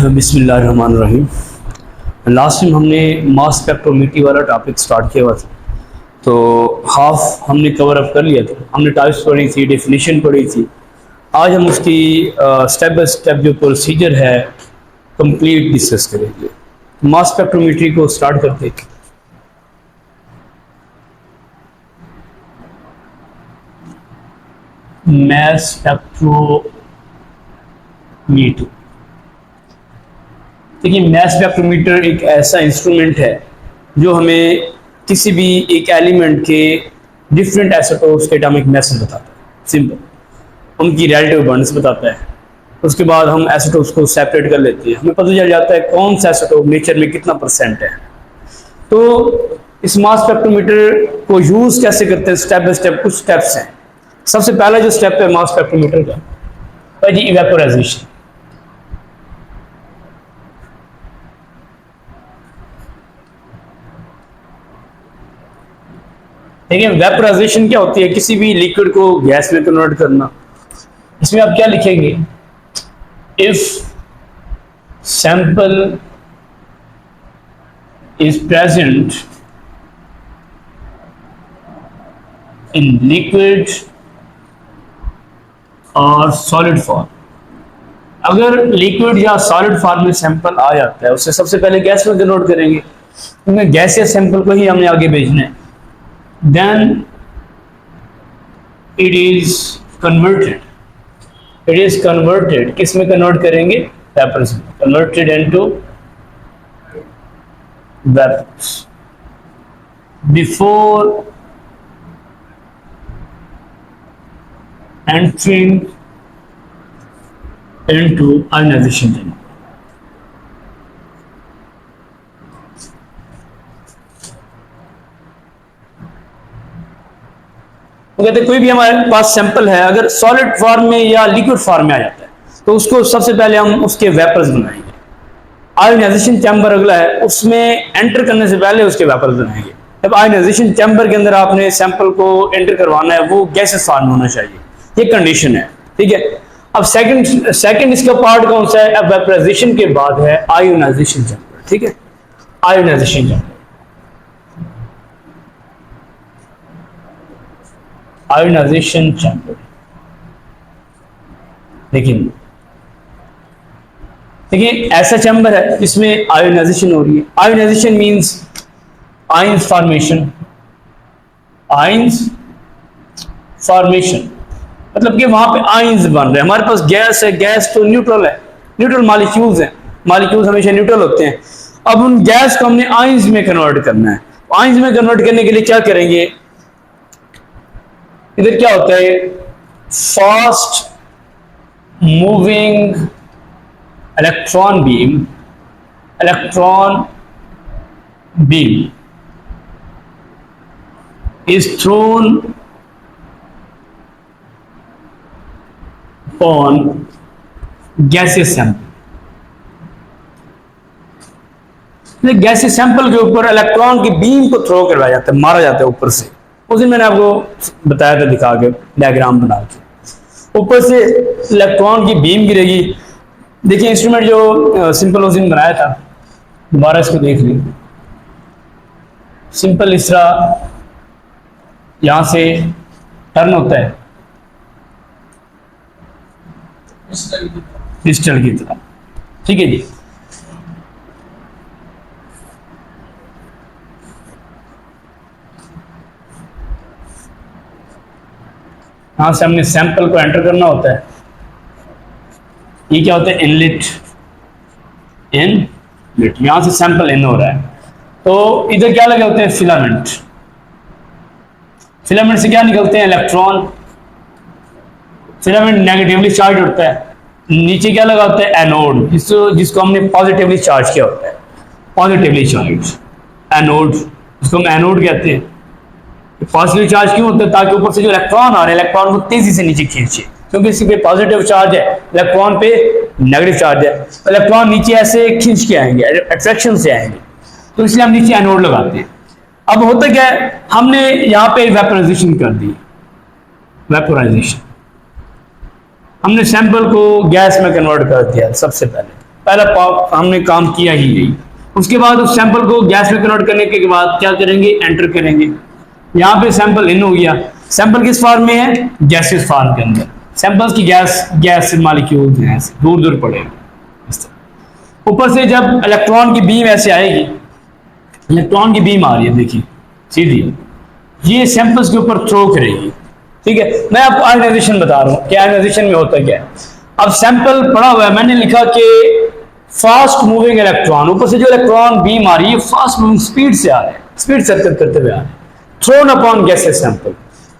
बिस्मिल्लाहिर्रहमानिर्रहीम। Last time हमने मास spectrometry वाला टॉपिक स्टार्ट किया हुआ था, तो हाफ हमने कवर अप कर लिया था। हमने टाइप्स पढ़ी थी, डेफिनेशन पढ़ी थी। आज हम उसकी स्टेप बाय स्टेप जो प्रोसीजर है कंप्लीट डिस्कस करेंगे। मास स्पेक्ट्रोमीट्री को स्टार्ट करते हैं। मास स्पेक्ट्रोमीटर, देखिए मास स्पेक्ट्रोमीटर एक ऐसा इंस्ट्रूमेंट है जो हमें किसी भी एक एलिमेंट के डिफरेंट आइसोटोप्स के एटॉमिक मास बताता है। सिंपल, उनकी रिलेटिव बॉन्ड्स बताता है। उसके बाद हम आइसोटोप्स को सेपरेट कर लेते हैं, हमें पता चल जाता है कौन सा आइसोटोप नेचर में कितना परसेंट है। तो इस मास स्पेक्ट्रोमीटर को यूज कैसे करते हैं, स्टेप बाय स्टेप कुछ स्टेप्स हैं। सबसे पहला जो स्टेप है मास स्पेक्ट्रोमीटर का, जी इवेपोराइजेशन। देखिए वेपोराइजेशन क्या होती है, किसी भी लिक्विड को गैस में कन्वर्ट करना। इसमें आप क्या लिखेंगे, if sample is present in liquid और सॉलिड फॉर्म। अगर लिक्विड या सॉलिड फॉर्म में सैंपल आ जाता है, उससे सबसे पहले गैस में कन्वर्ट करेंगे, क्योंकि गैस या सैंपल को ही हमने आगे भेजना है। Then it is converted किस में कन्वर्ट करेंगे, वेपर्स में। converted into vapors before entering into ionization chamber। वो कहते हैं कोई भी हमारे पास सैंपल है, अगर सॉलिड फॉर्म में या लिक्विड फॉर्म में आ जाता है तो उसको सबसे पहले हम उसके वेपर्स बनाएंगे। आयोनाइजेशन चैम्बर अगला है, उसमें एंटर करने से पहले उसके वेपर्स बनाएंगे। जब आयोनाइजेशन चैम्बर के अंदर आपने सैंपल को एंटर करवाना है, वो गैसेस फॉर्म होना चाहिए, ये कंडीशन है, ठीक है। अब सेकंड इसका पार्ट कौन सा है, अब वेपराइजेशन के बाद है आयोनाइजेशन चैम्बर, ठीक है। आयोनाइजेशन चैम्बर, आयोनाइजेशन चैम्बर, देखिए ऐसा चैम्बर है जिसमें आयोनाइजेशन हो रही है। Ionization means ions formation. Ions formation मतलब कि वहां पे आयंस बन रहे हैं। हमारे पास गैस है, गैस तो न्यूट्रल है, न्यूट्रल मॉलिक्यूल्स हैं, मॉलिक्यूल्स हमेशा न्यूट्रल होते हैं। अब उन गैस को हमने आयंस में कन्वर्ट करना है। आयंस में कन्वर्ट करने के लिए क्या करेंगे, इधर क्या होता है, fast moving electron beam is thrown on gaseous sample। Gases sample के ऊपर इलेक्ट्रॉन की बीम को थ्रो करवाया जाता है, मारा जाता है ऊपर से। उस दिन मैंने आपको बताया था, दिखा के डायग्राम बना के, ऊपर से इलेक्ट्रॉन की बीम गिरेगी। देखिए इंस्ट्रूमेंट जो सिंपल उस दिन बनाया था, दोबारा इसको देख लीजिए। सिंपल इस तरह यहां से टर्न होता है क्रिस्टल की तरह, ठीक है जी। यहां से हमने सैंपल को एंटर करना होता है। ये क्या होता है, इनलेट, यहां से सैंपल इन हो रहा है। तो इधर क्या लगे होते हैं, फिलामेंट। फिलामेंट से क्या निकलते हैं, इलेक्ट्रॉन। फिलामेंट नेगेटिवली चार्ज होता है। नीचे क्या लगा होता है, एनोड, जिसको हमने पॉजिटिवली चार्ज किया होता है, पॉजिटिवली चार्ज एनोड, जिसको हम एनोड कहते हैं। पॉजिटिव चार्ज क्यों होता है, ताकि ऊपर से जो इलेक्ट्रॉन आ रहे हैं, इलेक्ट्रॉन को तेजी से नीचे खींचे, क्योंकि इसी पे पॉजिटिव चार्ज है, इलेक्ट्रॉन पे नेगेटिव चार्ज है। इलेक्ट्रॉन नीचे ऐसे खींच के आएंगे, अट्रैक्शन से आएंगे, तो इसलिए हम नीचे एनोड लगाते हैं। अब होता क्या है, हमने यहाँ पे वेपोराइजेशन कर दी। वेपोराइजेशन हमने सैंपल को गैस में कन्वर्ट कर दिया सबसे पहले। हमने काम किया ही नहीं। उसके बाद उस सैंपल को गैस में कन्वर्ट करने के बाद क्या करेंगे, एंटर करेंगे। यहाँ पे सैंपल इन हो गया। सैंपल किस फॉर्म में है, गैसेस फॉर्म के अंदर। सैंपल्स की गैस मॉलिक्यूल्स हैं, दूर दूर पड़ेंगे। ऊपर से जब इलेक्ट्रॉन की बीम ऐसे आएगी, इलेक्ट्रॉन की बीम आ रही है, देखिए सीधी, ये सैंपल्स के ऊपर थ्रो करेगी। ठीक है, मैं आपको आयोनाइजेशन बता रहा हूँ कि आयोनाइजेशन में होता क्या है। अब सैंपल पड़ा हुआ है, मैंने लिखा कि फास्ट मूविंग इलेक्ट्रॉन, ऊपर से जो इलेक्ट्रॉन बीम आ रही है फास्ट मूविंग स्पीड से आ रहे हैं, स्पीड सर्कल करते हुए आ रहे हैं। Thrown upon gases sample,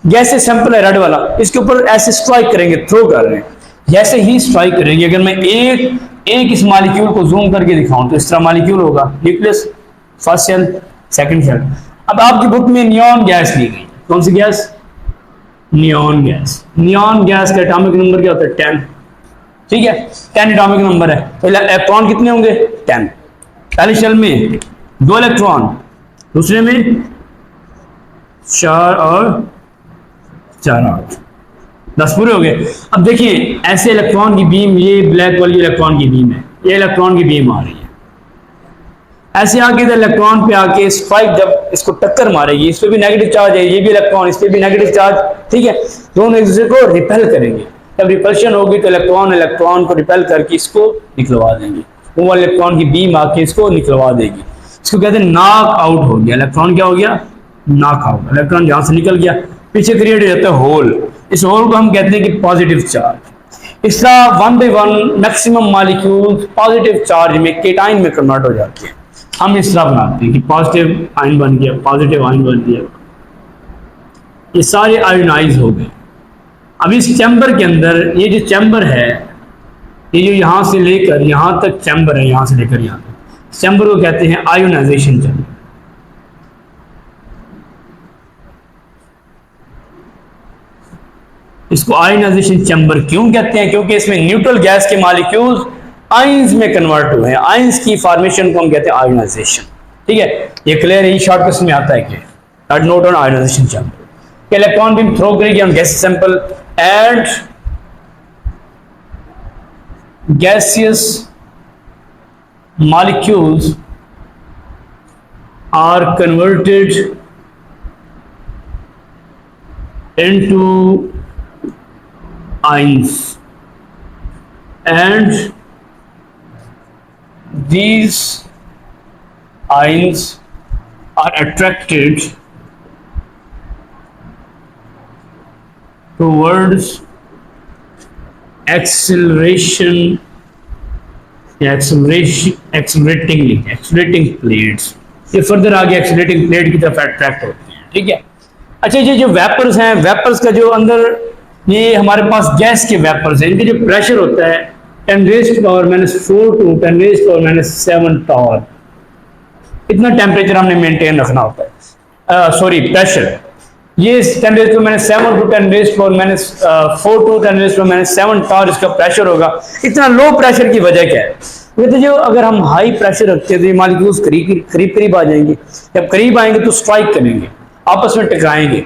gases sample है रेड वाला, इसके ऊपर ऐसे स्ट्राइक करेंगे, थ्रो कर रहे हैं। जैसे ही स्ट्राइक करेंगे, अगर मैं एक इस मॉलिक्यूल को जूम करके दिखाऊं तो इस तरह मॉलिक्यूल होगा, nucleus, first shell, second shell. अब आपकी बुक में नियॉन गैस ली गई, कौन सी gas, neon gas. Neon gas का एटॉमिक नंबर क्या होता है, 10। ठीक है, 10 एटॉमिक नंबर है, तो इलेक्ट्रॉन कितने होंगे, 10। पहले शेल में 2 इलेक्ट्रॉन, दूसरे में 4 और 4 8, 10 पूरे हो गए। अब देखिए ऐसे इलेक्ट्रॉन की बीम, ये ब्लैक वाली इलेक्ट्रॉन की बीम है, ये इलेक्ट्रॉन की बीम आ रही है, ऐसे आके इधर इलेक्ट्रॉन पे आके स्पाइक जब इसको टक्कर मारेगी, इस पे भी नेगेटिव चार्ज है, ये भी इलेक्ट्रॉन, इस पे भी नेगेटिव चार्ज। ठीक है, दोनों एक दूसरे को रिपेल करेंगे। जब रिपल्शन होगी तो इलेक्ट्रॉन को रिपेल करके इसको निकलवा देंगे, वो वाले इलेक्ट्रॉन की बीम आके इसको निकलवा देगी। इसको कहते हैं नॉक आउट हो गया, इलेक्ट्रॉन क्या हो गया, नॉक आउट। इलेक्ट्रॉन जहां से निकल गया, पीछे क्रिएट हो जाता है होल, इस होल को हम कहते हैं कि पॉजिटिव चार्ज। इस तरह 1 by 1 maximum molecules positive charge में केटाइन में कन्वर्ट हो जाते हैं। हम इस तरह बनाते हैं कि पॉजिटिव आयन बन गया, पॉजिटिव आयन बन गया, ये सारे आयोनाइज हो गए। अब इस चैम्बर के अंदर, ये जो चैम्बर है, ये जो यहां से लेकर यहां तक चैम्बर है, यहां से लेकर यहां तक, चैम्बर को कहते हैं आयोनाइजेशन चैम्बर। इसको आयोनाइजेशन चैम्बर क्यों कहते हैं, क्योंकि इसमें न्यूट्रल गैस के मॉलिक्यूल्स आयंस में कन्वर्ट हुए हैं। आयंस की फॉर्मेशन को हम कहते हैं आयोनाइजेशन। ठीक है, ये क्लियर है, शॉर्टकट में आता है कि note on ionization chamber. Electron beam throw करेगी on gas sample and gaseous molecules are converted into ions, and these ions are attracted towards accelerating plates. ये फर्दर आगे एक्सेलरेटिंग प्लेट की तरफ अट्रैक्ट होते हैं। ठीक है, अच्छा ये जो वेपर्स हैं, वेपर्स का जो अंदर ये हमारे पास गैस के वेपर्स हैं, इनके जो प्रेशर होता है 10⁻⁻⁴ to 10⁻⁷ टॉर, इतना टेम्परेचर हमने मेंटेन रखना होता है। सॉरी, प्रेशर, ये 10⁻⁷ to 10⁻⁴ टॉर इसका प्रेशर होगा। इतना लो प्रेशर की वजह क्या है, तो जो अगर हम हाई प्रेशर रखते हैं तो ये मॉलिक्यूल्स करीब आ जाएंगे, जब करीब आएंगे तो स्ट्राइक करेंगे, आपस में टकराएंगे।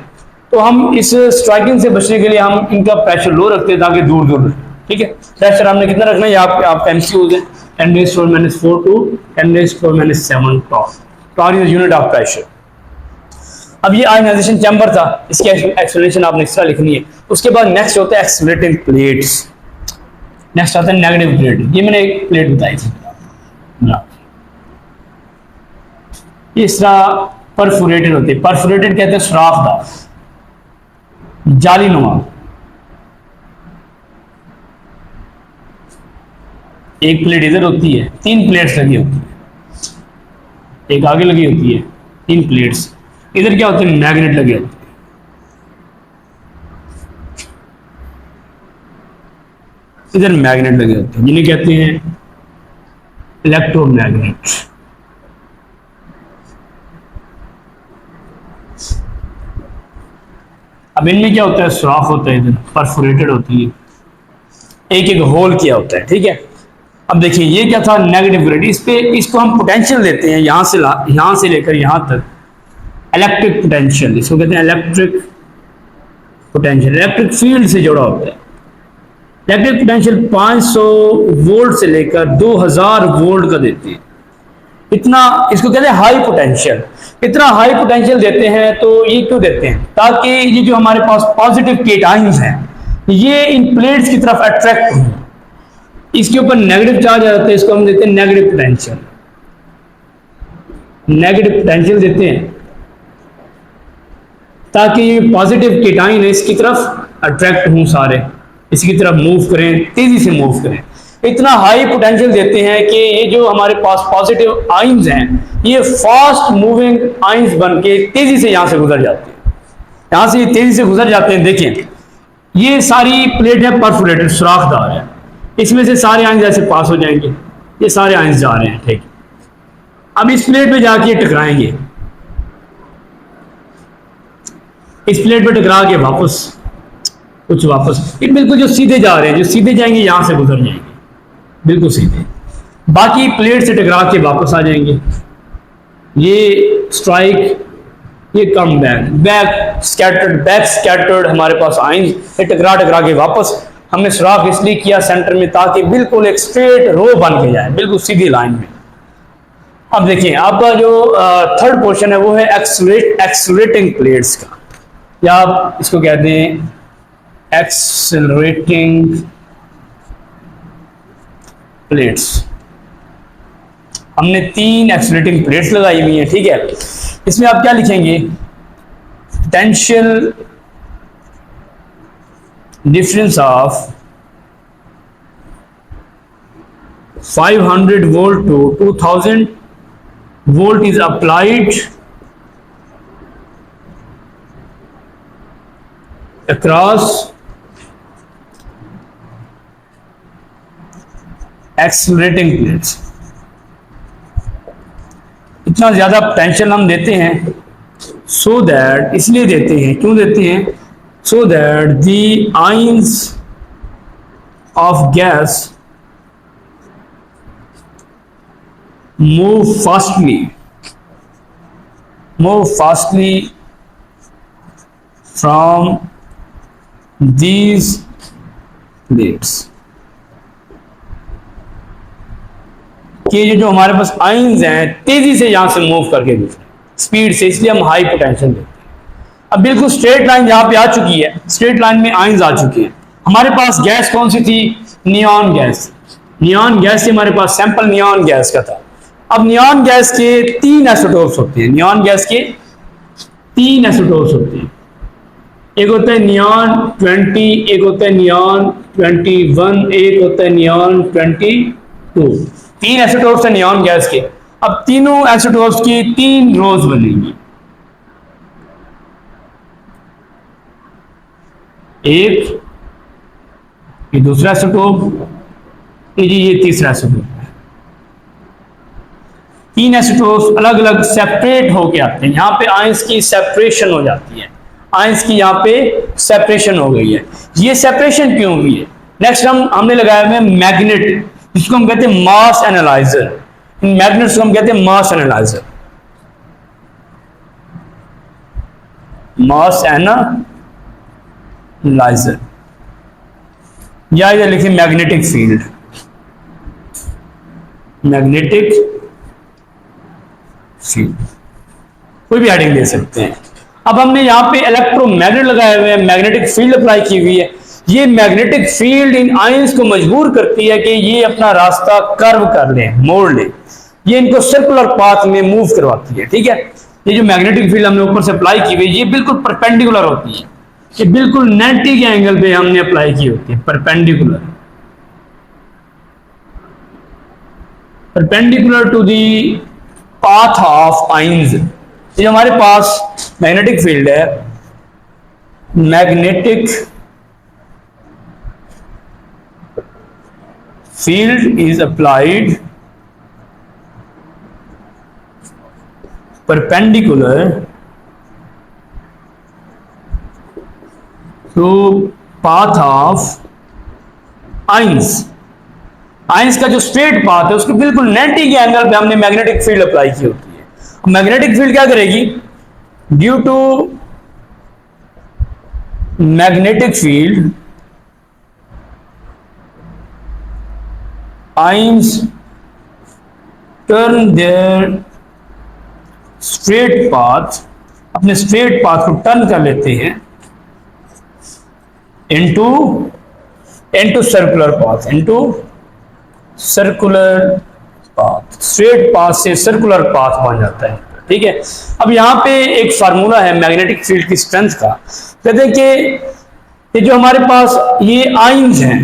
तो हम इस स्ट्राइकिंग से बचने के लिए हम इनका प्रेशर लो रखते हैं ताकि दूर दूर। ठीक है, प्रेशर हमने कितना रखना है, आपका एमसीक्यूज है 10⁻⁴ to 10⁻⁷ torr. Torr is unit of pressure. अब ये आयोनाइजेशन चैम्बर था, इसकी एक्सप्लेनेशन आपने इस तरह लिखनी है। उसके बाद नेक्स्ट होता है एक्सेलरेटिंग प्लेट्स, नेक्स्ट आता है नेगेटिव प्लेट। ये मैंने एक प्लेट बताई थी, इस तरह परफोरेटेड होती है। परफोरेटेड कहते हैं सुराखदार, जालीनुमा। एक प्लेट इधर होती है, 3 प्लेट्स लगी होती है, एक आगे लगी होती है, 3 प्लेट्स। इधर क्या होते हैं, मैग्नेट लगे होते हैं। इधर मैग्नेट लगे होते हैं, जिन्हें कहते हैं इलेक्ट्रोमैग्नेट। अब इनमें क्या होता है, सुराख होता है, इधर परफोरेटेड होती है, एक एक होल किया होता है। ठीक है, अब देखिए ये क्या था, नेगेटिव प्लेट। इस पे इसको हम पोटेंशियल देते हैं, यहां से लेकर यहां तक इलेक्ट्रिक पोटेंशियल, इसको कहते हैं इलेक्ट्रिक पोटेंशियल। इलेक्ट्रिक फील्ड से जुड़ा होता है, इलेक्ट्रिक पोटेंशियल 500 वोल्ट से लेकर 2000 वोल्ट का देती है। इतना, इसको कहते हैं हाई पोटेंशियल। इतना हाई पोटेंशियल देते हैं तो ये क्यों देते हैं? ताकि ये जो हमारे पास पॉजिटिव केटाइंस हैं ये इन प्लेट्स की तरफ अट्रैक्ट हों। इसके ऊपर नेगेटिव चार्ज आ जाता है, इसको हम देते हैं नेगेटिव पोटेंशियल। नेगेटिव पोटेंशियल देते हैं ताकि ये पॉजिटिव केटाइन है इसकी तरफ अट्रैक्ट हों, सारे इसकी तरफ मूव करें, तेजी से मूव करें। इतना हाई पोटेंशियल देते हैं कि ये जो हमारे पास पॉजिटिव आइंस हैं ये फास्ट मूविंग आइंस बन के तेजी से यहां से गुजर जाते हैं। यहां से तेजी से गुजर जाते हैं। देखें ये सारी प्लेट है परफोरेटेड, सुराखदार है, इसमें से सारे आइंस ऐसे पास हो जाएंगे। ये सारे आइंस जा रहे हैं, ठीक। अब इस प्लेट पे जाके टकराएंगे, इस प्लेट पे टकरा के वापस कुछ वापस, ये बिल्कुल जो सीधे जा रहे हैं, जो सीधे जाएंगे यहां से गुजर जाएंगे बिल्कुल सीधे, बाकी प्लेट से टकरा के वापस आ जाएंगे। ये स्ट्राइक, ये कम बैक, बैक स्कैटर्ड हमारे पास आइंस, ये टकरा टकरा के वापस। हमने सुराख इसलिए किया सेंटर में ताकि बिल्कुल एक स्ट्रेट रो बन के जाए, बिल्कुल सीधी लाइन में। अब देखिए आपका जो थर्ड पोर्शन है वो है एक्सेलरेटिंग प्लेट्स का, या आप इसको कहते हैं एक्सेलरेटिंग प्लेट्स। हमने 3 एक्सेलरेटिंग प्लेट्स लगाई हुई हैं, ठीक है। इसमें आप क्या लिखेंगे? Potential difference of 500 volt to 2000 volt is applied across accelerating plates। इतना ज्यादा पोटेंशियल हम देते हैं सो दैट, इसलिए देते हैं, क्यों देते हैं? So that the ions of gas move fastly from these plates। कि ये जो हमारे पास आइंस हैं तेजी से यहां से मूव करके स्पीड से, इसलिए हम हाई पोटेंशियल देते हैं। अब बिल्कुल स्ट्रेट लाइन यहां पे आ चुकी है, स्ट्रेट लाइन में आइंस आ चुके हैं। हमारे पास गैस कौन सी थी? Neon gas. नियॉन गैस से हमारे पास सैंपल नियॉन गैस का था। अब नियॉन गैस के 3 आइसोटोप्स होते हैं। नियॉन गैस के 3 आइसोटोप्स होते हैं। एक होता है नियॉन 20, एक होता है नियॉन 21, एक होता है नियॉन 22। 3 आइसोटोप्स हैं नियॉन गैस के। अब तीनों आइसोटोप्स की 3 रोज बनेंगी। एक, ये दूसरा आइसोटोप, ये तीसरा आइसोटोप है। 3 आइसोटोप्स अलग अलग सेपरेट होके आते हैं। यहाँ पे आयंस की सेपरेशन हो जाती है, आयंस की यहाँ पे सेपरेशन हो गई है। ये सेपरेशन क्यों हुई है? नेक्स्ट हमने लगाया हुआ है मैग्नेट, जिसको हम कहते हैं मास एनालाइजर। इन मैग्नेट्स को हम कहते हैं मास एनालाइजर। मास एनालाइजर, या इधर लिखिए मैग्नेटिक फील्ड। मैग्नेटिक फील्ड कोई भी हेडिंग दे सकते हैं। अब हमने यहाँ पे इलेक्ट्रोमैग्नेट लगाए हुए हैं, मैग्नेटिक फील्ड अप्लाई की हुई है। ये मैग्नेटिक फील्ड इन आयंस को मजबूर करती है कि ये अपना रास्ता कर्व कर लें, मोड़ लें। ये इनको सर्कुलर पाथ में मूव करवाती है, ठीक है। ये जो मैग्नेटिक फील्ड हमने ऊपर से अप्लाई की हुई है ये बिल्कुल परपेंडिकुलर होती है, ये बिल्कुल 90 के एंगल पे हमने अप्लाई की होती है, perpendicular to the path of ions. ये हमारे पास मैग्नेटिक फील्ड है, magnetic field is applied perpendicular to path of ions। Ions का जो स्ट्रेट पाथ है उसको बिल्कुल 90 के एंगल पे हमने मैग्नेटिक फील्ड अप्लाई की होती है। अब मैग्नेटिक फील्ड क्या करेगी? Due to magnetic field ions turn their straight path, अपने स्ट्रेट पाथ को टर्न कर लेते हैं into circular path, into circular path, straight path से सर्कुलर पाथ बन जाता है। ठीक है, अब यहाँ पे एक फार्मूला है मैग्नेटिक फील्ड की स्ट्रेंथ का। कहते हैं कि ये जो हमारे पास ये आइंस हैं,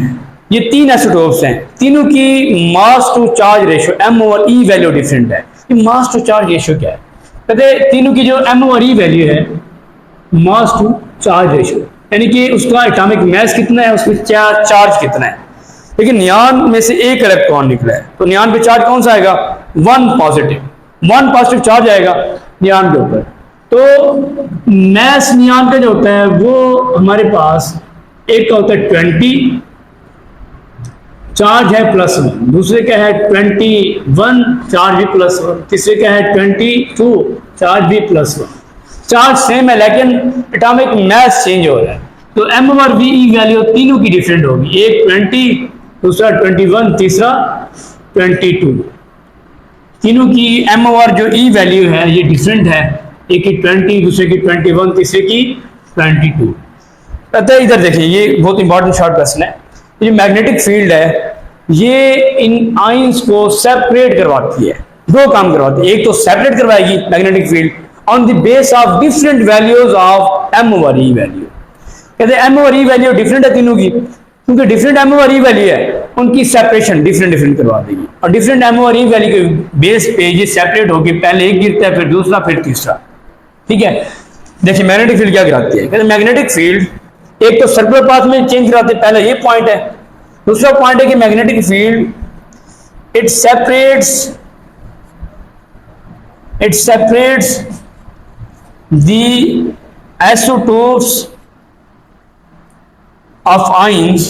ये तीन आइसोटोप्स हैं, तीनों की mass to charge ratio m over e value different है। ये मास टू चार्ज रेशियो क्या है? कहते हैं तीनों की जो m ओवर e वैल्यू है, मास टू चार्ज रेशियो, यानी कि उसका एटॉमिक मास कितना है, उसमें चार्ज कितना है। लेकिन नियॉन में से एक इलेक्ट्रॉन निकला है, तो नियॉन पे चार्ज कौन सा आएगा? वन पॉजिटिव चार्ज आएगा नियॉन के ऊपर। तो मास नियॉन का जो होता है वो हमारे पास एक का होता है 20 चार्ज है +1, दूसरे का है 21 चार्ज भी +1, तीसरे का है 22 चार्ज भी +1। चार्ज सेम है लेकिन एटॉमिक मास चेंज हो रहा है। तो m ओवर v ई वैल्यू तीनों की डिफरेंट होगी, एक 20, दूसरा 21, तीसरा 22। तीनों की m ओवर जो e वैल्यू है ये डिफरेंट है, एक की 20, दूसरे की 21, तीसरे की 22। अतः इधर देखिए, ये बहुत इंपॉर्टेंट शॉर्ट क्वेश्चन है। ये मैग्नेटिक फील्ड है, ये इन आइंस को सेपरेट करवाती है, दो काम करवाती है। एक तो सेपरेट करवाएगी magnetic field on the base of different values of m over e value. कहते हैं m over e value different है तीनों की, क्योंकि different m over e value है, उनकी सेपरेशन डिफरेंट करवा देगी। और different m over e value के बेस पे ये सेपरेट होगी, पहले एक गिरता है, फिर दूसरा, फिर तीसरा। ठीक है, देखिए मैग्नेटिक फील्ड क्या कराती है। कहते हैं मैग्नेटिक फील्ड एक तो सर्कुलर पाथ में चेंज कराते हैं, पहला ये पॉइंट है। दूसरा पॉइंट है कि magnetic field it separates the isotopes of ions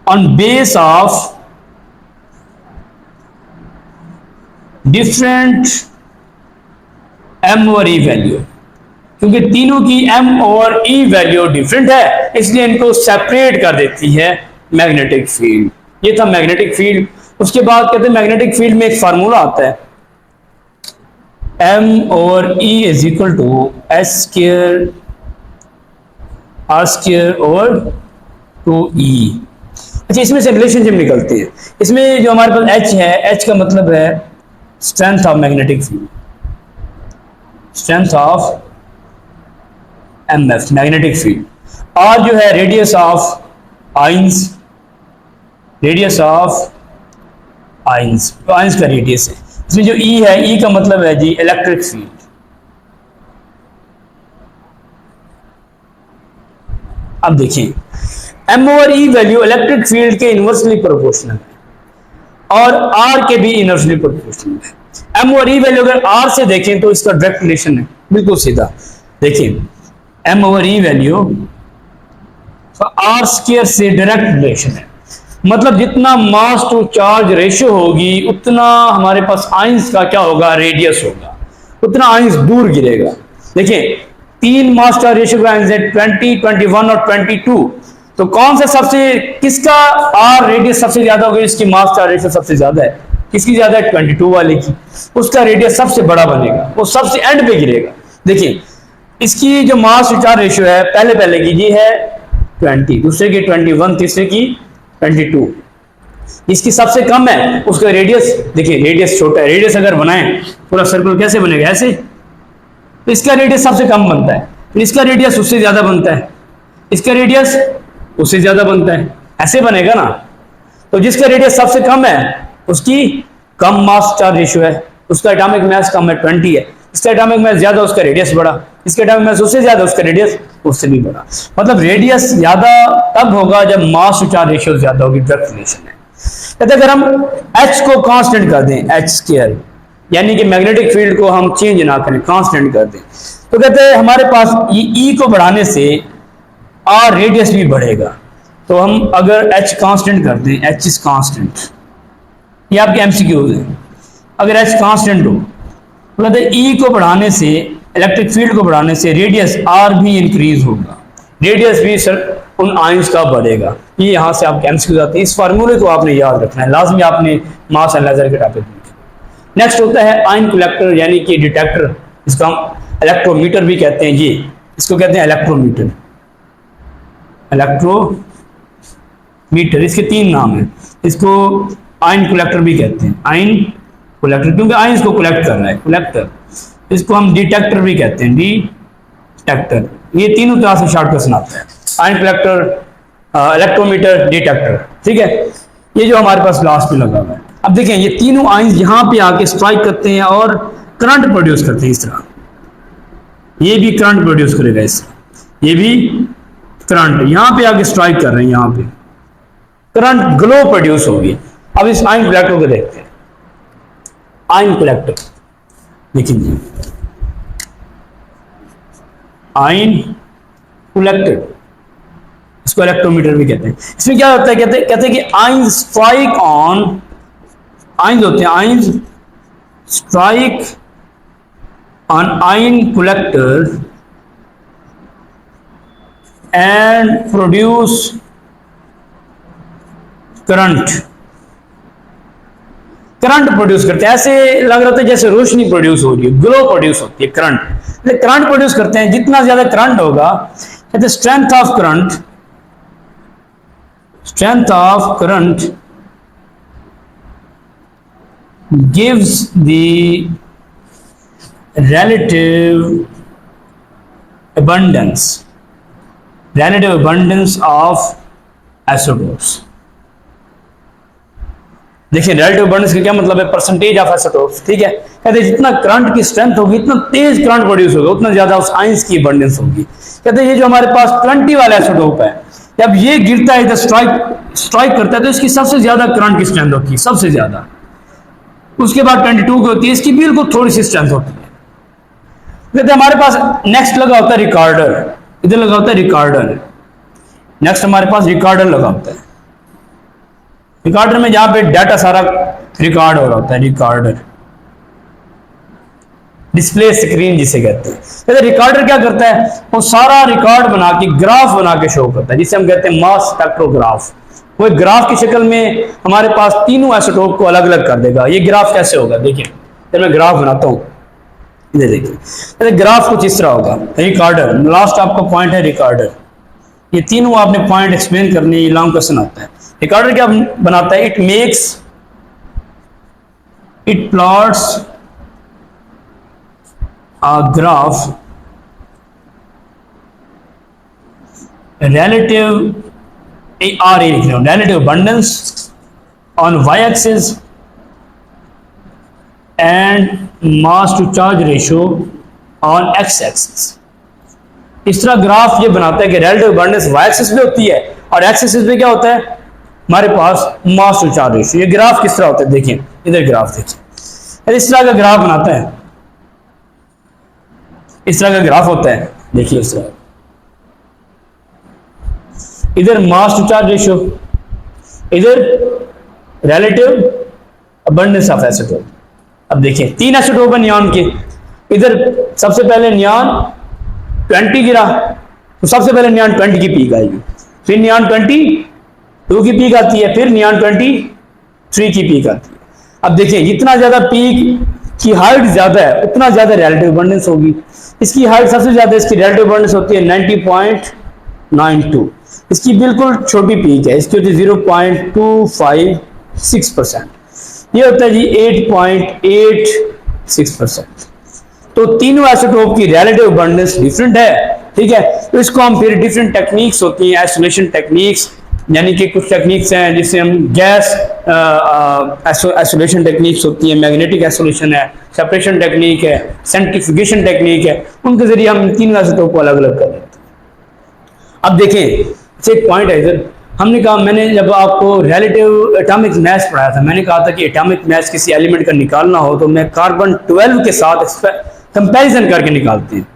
on base of different m over e value. क्योंकि तीनों की m और e वैल्यू डिफरेंट है, इसलिए इनको सेपरेट कर देती है मैग्नेटिक फील्ड। ये था मैग्नेटिक फील्ड। उसके बाद कहते हैं मैग्नेटिक फील्ड में एक फार्मूला आता है, m over e is equal to s square r square over 2e। अच्छा, इसमें से रिलेशनशिप निकलती है। इसमें जो हमारे पास h है, h का मतलब है strength of magnetic field, strength of mf magnetic field. r जो है radius of ions, radius of ions, तो आइंस का रेडियस है। इसमें जो E है, E का मतलब है जी इलेक्ट्रिक फील्ड। अब देखिए m over e value electric field के इनवर्सली प्रोपोर्शनल है और r के भी इनवर्सली प्रोपोर्शनल है। m ओवर e वैल्यू अगर r से देखें तो इसका डायरेक्ट रिलेशन है, बिल्कुल सीधा। देखिए m over e value r square से डायरेक्ट रिलेशन है, मतलब जितना मास टू चार्ज रेशियो होगी उतना हमारे पास आइंस का क्या होगा, रेडियस होगा, उतना आइंस दूर गिरेगा। देखिए तीन मास चार्ज रेशियो का आइंस है 20, 21 और 22। तो कौन सा सबसे, किसका आर रेडियस सबसे ज्यादा होगा, इसकी मास चार्ज रेशियो सबसे ज्यादा है, किसकी ज्यादा है, 22 वाले की, उसका रेडियस सबसे बड़ा बनेगा, वो सबसे एंड पे गिरेगा। देखिए इसकी जो मास टू चार्ज रेशियो है, पहले की ये है 20, दूसरे की 21, तीसरे की 22, इसकी सबसे कम है, उसका रेडियस देखिए रेडियस छोटा है। रेडियस अगर बनाए पूरा सर्कल कैसे बनेगा, ऐसे, तो इसका रेडियस सबसे कम बनता है, फिर इसका रेडियस उससे ज्यादा बनता है, इसका रेडियस उससे ज्यादा बनता है, ऐसे बनेगा ना। तो जिसका रेडियस सबसे कम है उसकी कम मास चार्ज रेशियो है, उसका एटॉमिक मास कम है 20 है, इसका एटॉमिक मास ज्यादा, उसका रेडियस बड़ा, इसका एटॉमिक मास उससे ज्यादा, उसका रेडियस उससे भी बड़ा। मतलब रेडियस ज्यादा तब होगा जब मास टू चार्ज रेशियो ज्यादा होगी, डायरेक्ट रिलेशन है। कहते अगर हम h को कांस्टेंट कर दें, h स्क्वायर, यानी कि मैग्नेटिक फील्ड को हम चेंज ना करें, कांस्टेंट कर दें, तो कहते हैं हमारे पास e को बढ़ाने से r रेडियस भी बढ़ेगा। तो हम अगर h कांस्टेंट कर दें, h इज कांस्टेंट, ये आपके एमसीक्यूज है, अगर h कांस्टेंट हो तो कहते हैं e को बढ़ाने से, इलेक्ट्रिक फील्ड को बढ़ाने से रेडियस r भी इंक्रीज होगा, रेडियस भी सर उन आइंस का बढ़ेगा। ये यहाँ से आपके एमसीक्यूज आते हैं। इस फार्मूले को आपने याद रखना है, लाजमी आपने मास एनालाइजर के टॉपिक में। नेक्स्ट होता है आयन कलेक्टर यानी कि डिटेक्टर, इसको हम इलेक्ट्रोमीटर भी कहते हैं। ये इसको कहते हैं इलेक्ट्रोमीटर। इलेक्ट्रोमीटर इसके 3 नाम हैं। इसको आयन कलेक्टर भी कहते हैं, आयन कलेक्टर क्योंकि आयन को कलेक्ट कर रहा है, कलेक्टर। इसको हम डिटेक्टर भी कहते हैं, डिटेक्टर। ये तीनों तरह से शॉर्टकट सुनाता है, आयन कलेक्टर, इलेक्ट्रोमीटर, डिटेक्टर। ठीक है, ये जो हमारे पास लास्ट में लगा हुआ है। अब देखें ये तीनों आयन यहाँ पे आके स्ट्राइक करते हैं और करंट प्रोड्यूस करते हैं। इस तरह ये भी करंट प्रोड्यूस करेगा, इस तरह ये भी करंट यहाँ पे आके स्ट्राइक कर रहे हैं, यहाँ पे करंट ग्लो प्रोड्यूस होगी। अब इस आयन कलेक्टर को देखते हैं। आयन कलेक्टर देखिए, आयन कलेक्टर, इसको इलेक्ट्रोमीटर भी कहते हैं। इसमें क्या होता है, कहते हैं कि आयन स्ट्राइक ऑन, आयन होते हैं, ion strike on ion collector and produce current. Current produce करते हैं, ऐसे लग रहा था जैसे रोशनी प्रोड्यूस हो रही है, ग्लो प्रोड्यूस होती है करंट। करंट प्रोड्यूस करते हैं, जितना ज्यादा करंट होगा, कहते strength of current, strength of current gives the relative abundance of isotopes। देखिए रिलेटिव अबंडेंस का क्या मतलब है, परसेंटेज ऑफ आइसोटोप्स। ठीक है, कहते हैं जितना करंट की स्ट्रेंथ होगी, इतना तेज करंट प्रोड्यूस होगा, उतना ज्यादा उस आयंस की अबंडेंस होगी। कहते हैं ये जो हमारे पास 20 वाला आइसोटोप है, जब ये गिरता है, इधर स्ट्राइक करता है, तो इसकी सबसे ज्यादा करंट की स्ट्रेंथ होती है, सबसे ज्यादा। उसके बाद 22 की होती है, इसकी बिल्कुल थोड़ी सी स्ट्रेंथ होती है। कहते हैं हमारे पास नेक्स्ट लगा होता है रिकॉर्डर, इधर लगा होता है रिकॉर्डर। नेक्स्ट हमारे पास रिकॉर्डर लगा होता है। रिकॉर्डर में जहां पे डाटा सारा रिकॉर्ड हो रहा होता है, रिकॉर्डर, डिस्प्ले स्क्रीन जिसे कहते हैं। कहते रिकॉर्डर क्या करता है, वो सारा रिकॉर्ड बना के ग्राफ बना के शो करता है, जिसे हम कहते हैं मास स्पेक्ट्रोग्राफ। वो ग्राफ की शक्ल में हमारे पास तीनों आइसोटोप को अलग अलग कर देगा। ये ग्राफ कैसे होगा, देखिए जब मैं ग्राफ बनाता हूँ, इधर देखिए ग्राफ कुछ इस तरह होगा। रिकॉर्डर, लास्ट आपका पॉइंट है रिकॉर्डर। ये तीनों आपने पॉइंट एक्सप्लेन करने, ये लॉन्ग क्वेश्चन आता है। रिकॉर्डर क्या बनाता है, it plots a graph relative abundance on y-axis and mass to charge ratio on x-axis। इस तरह ग्राफ ये बनाता है कि relative abundance y-axis पे होती है और x-axis पे क्या होता है, हमारे पास mass to charge ratio। ये ग्राफ किस तरह होता है, देखिए इधर ग्राफ देखिए, इस तरह का ग्राफ बनाता है, इस तरह का ग्राफ होता है। देखिए इस तरह, इधर मास टू चार्ज रेशियो, इधर रिलेटिव अबंडेंस ऑफ आइसोटोप। अब देखिए 3 आइसोटोप है नियॉन के। इधर सबसे पहले नियॉन 20 गिरा, तो सबसे पहले नियॉन 20 की पीक आएगी, फिर नियॉन 22 की पीक आती है, फिर नियॉन 23 की पीक आती है। अब देखिए जितना ज्यादा पीक की हाइट ज्यादा है, उतना ज्यादा रिलेटिव अबंडेंस होगी। इसकी हाइट सबसे ज्यादा, इसकी रिलेटिव अबंडेंस होती है 90.92। इसकी बिल्कुल छोटी पीक है, इसकी होती है 0.256%। ये होता है जी 8.86%। तो तीनों आइसोटोप की रिलेटिव अबंडेंस डिफरेंट है। ठीक है, तो इसको हम फिर डिफरेंट टेक्निक्स होती हैं, आइसोलेशन टेक्निक्स, यानी कि कुछ टेक्निक्स हैं जिससे हम गैस आइसोलेशन टेक्निक्स होती है, मैग्नेटिक आइसोलेशन है, सेपरेशन टेक्निक है, सेंट्रीफ्यूगेशन टेक्निक है, उनके जरिए हम तीन आइसोटोप को अलग अलग कर देते हैं। अब देखें एक पॉइंट है इधर, हमने कहा, मैंने जब आपको रिलेटिव एटॉमिक मास पढ़ाया था, मैंने कहा था कि एटॉमिक मास किसी एलिमेंट का निकालना हो तो मैं कार्बन 12 के साथ कंपैरिजन करके निकालते हैं,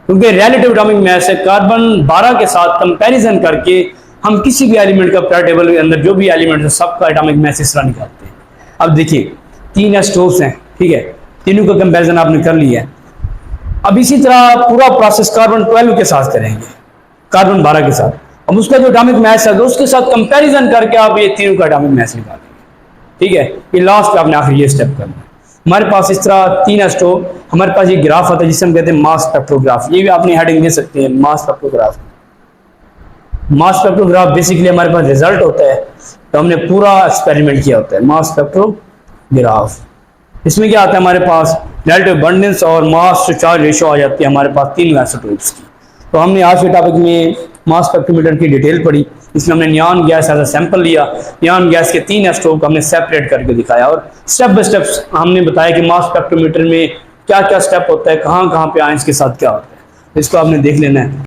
क्योंकि रिलेटिव एटॉमिक मास है, कार्बन 12 के साथ कंपैरिजन करके हम किसी भी एलिमेंट का पीरियोडिक टेबल के अंदर जो भी एलिमेंट है सबका एटॉमिक मास इस तरह निकालते हैं। अब देखिए 3 आइसोटोप्स हैं, ठीक है, तीनों का कंपैरिजन आपने कर लिया है। अब इसी तरह पूरा प्रोसेस कार्बन 12 के साथ करेंगे, कार्बन 12 के साथ। अब उसका जो एटॉमिक मास है उसके साथ कंपैरिजन करके आप ये तीनों का एटॉमिक मास निकालेंगे। ठीक है, ये लास्ट पे आपने आखिर ये स्टेप करना है। हमारे पास इस तरह 3 स्टेप, हमारे पास ये ग्राफ आता है जिसे हम कहते हैं मास स्पेक्ट्रोग्राफ। ये भी आपने हेडिंग दे सकते हैं, मास स्पेक्ट्रोग्राफ। मास स्पेक्ट्रोग्राफ बेसिकली हमारे पास रिजल्ट होता है, तो हमने पूरा एक्सपेरिमेंट किया होता है मास स्पेक्ट्रोग्राफ। इसमें क्या आता है, हमारे पास रिलेटिव अबंडेंस और मास टू चार्ज रेशियो आ जाती है हमारे पास तीन आइसोटोप्स की। तो हमने आज के टॉपिक में मास स्पेक्ट्रोमीटर की डिटेल पढ़ी। इसमें हमने neon gas as a sample लिया, नियॉन गैस के 3 आइसोटोप हमने सेपरेट करके दिखाया और स्टेप बाय स्टेप हमने बताया कि मास स्पेक्ट्रोमीटर में क्या क्या स्टेप होता है, कहाँ कहाँ पे आयंस के साथ क्या होता है, इसको आपने देख लेना है।